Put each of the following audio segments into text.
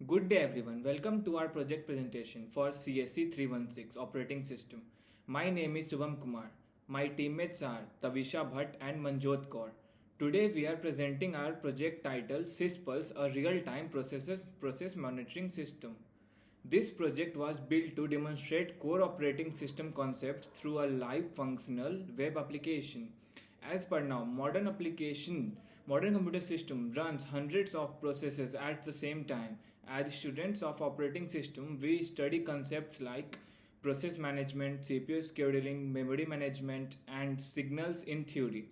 Good day everyone. Welcome to our project presentation for CSE 316 operating system. My name is Subham Kumar. My teammates are Tavisha Bhatt and Manjot Kaur. Today we are presenting our project titled Syspulse, a real-time process monitoring system. This project was built to demonstrate core operating system concepts through a live functional web application. As per now, modern computer system runs hundreds of processes at the same time. As students of operating system, we study concepts like process management, CPU scheduling, memory management, and signals in theory.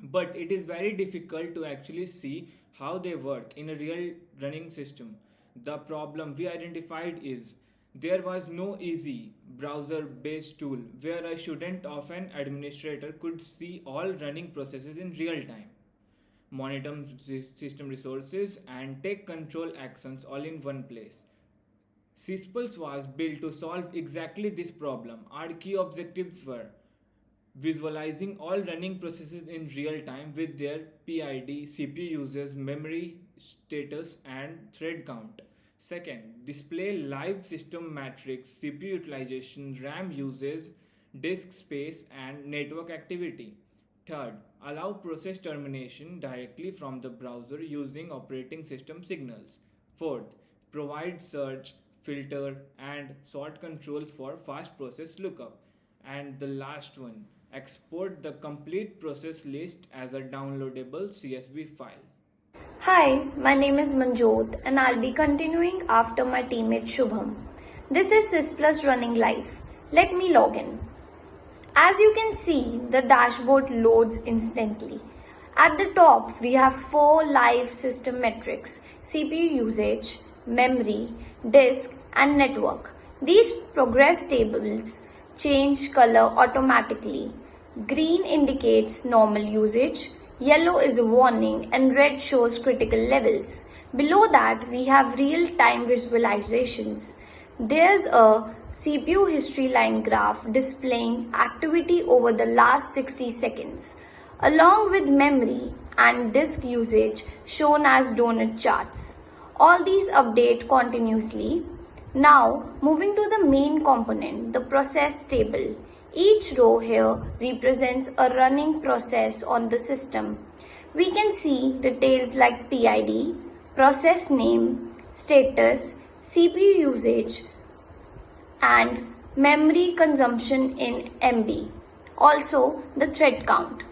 But it is very difficult to actually see how they work in a real running system. The problem we identified is there was no easy browser based tool where a student of an administrator could see all running processes in real time, monitor system resources, and take control actions all in one place. Syspulse was built to solve exactly this problem. Our key objectives were visualizing all running processes in real time with their PID, CPU uses, memory status, and thread count. Second, display live system metrics, CPU utilization, RAM usage, disk space, and network activity. Third, allow process termination directly from the browser using operating system signals. Fourth, provide search, filter, and sort controls for fast process lookup. And the last one, export the complete process list as a downloadable CSV file. Hi, my name is Manjot and I'll be continuing after my teammate Shubham. This is Syspulse running live. Let me log in. As you can see, the dashboard loads instantly. At the top, we have 4 live system metrics: CPU usage, memory, disk, and network. These progress tables change color automatically. Green indicates normal usage, yellow is a warning, and red shows critical levels. Below that, we have real-time visualizations. There's a CPU history line graph displaying activity over the last 60 seconds, along with memory and disk usage shown as donut charts. All these update continuously. Now, moving to the main component, the process table. Each row here represents a running process on the system. We can see details like PID, process name, status, CPU usage, and memory consumption in MB. Also, the thread count.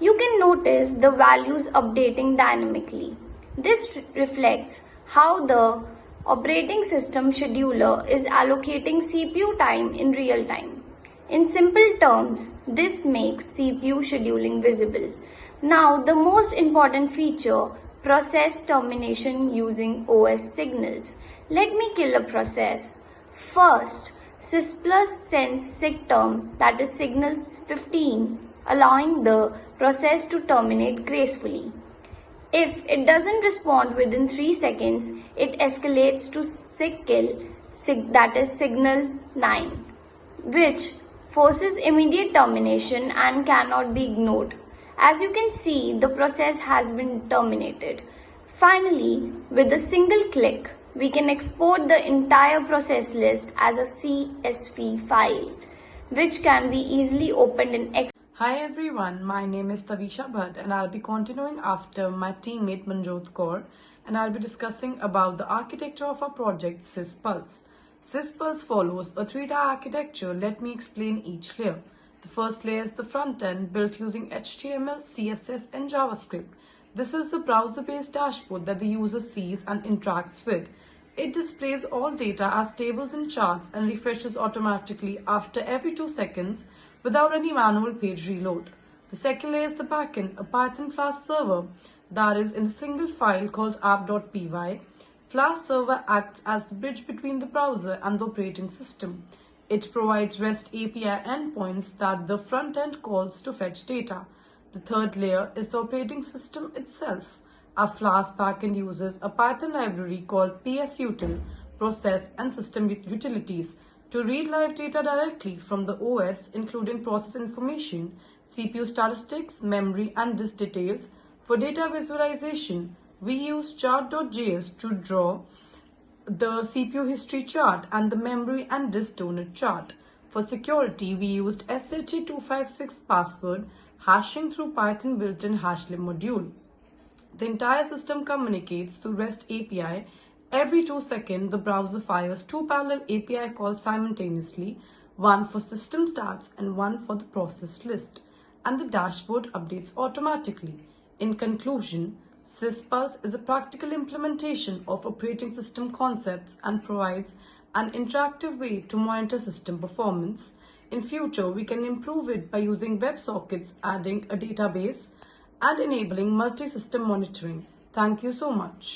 You can notice the values updating dynamically. This reflects how the operating system scheduler is allocating CPU time in real time. In simple terms, this makes CPU scheduling visible. Now, the most important feature, process termination using OS signals. Let me kill a process. First, Syspulse sends sigterm, that is signal 15, allowing the process to terminate gracefully. If it doesn't respond within 3 seconds, it escalates to sigkill, that is signal 9, which forces immediate termination and cannot be ignored. As you can see, the process has been terminated. Finally, with a single click, we can export the entire process list as a CSV file, which can be easily opened in Excel. Hi everyone, my name is Tavisha Bhatt and I'll be continuing after my teammate Manjot Kaur, and I'll be discussing about the architecture of our project Syspulse. Syspulse follows a 3-tier architecture. Let me explain each layer. The first layer is the front end, built using HTML, CSS, and JavaScript. This is the browser-based dashboard that the user sees and interacts with. It displays all data as tables and charts and refreshes automatically after every 2 seconds without any manual page reload. The second layer is the backend, a Python Flask server that is in a single file called app.py. Flask server acts as the bridge between the browser and the operating system. It provides REST API endpoints that the front end calls to fetch data. The third layer is the operating system itself. Our Flask backend uses a Python library called psutil, process and system utilities, to read live data directly from the OS, including process information, CPU statistics, memory, and disk details. For data visualization, we use chart.js to draw the CPU history chart and the memory and disk donor chart. For security, we used SHA-256 password hashing through Python built-in hashlib module. The entire system communicates through REST API. Every 2 seconds, the browser fires 2 parallel API calls simultaneously, one for system starts and one for the process list, and the dashboard updates automatically. In conclusion, Syspulse is a practical implementation of operating system concepts and provides an interactive way to monitor system performance. In future, we can improve it by using WebSockets, adding a database, and enabling multi-system monitoring. Thank you so much.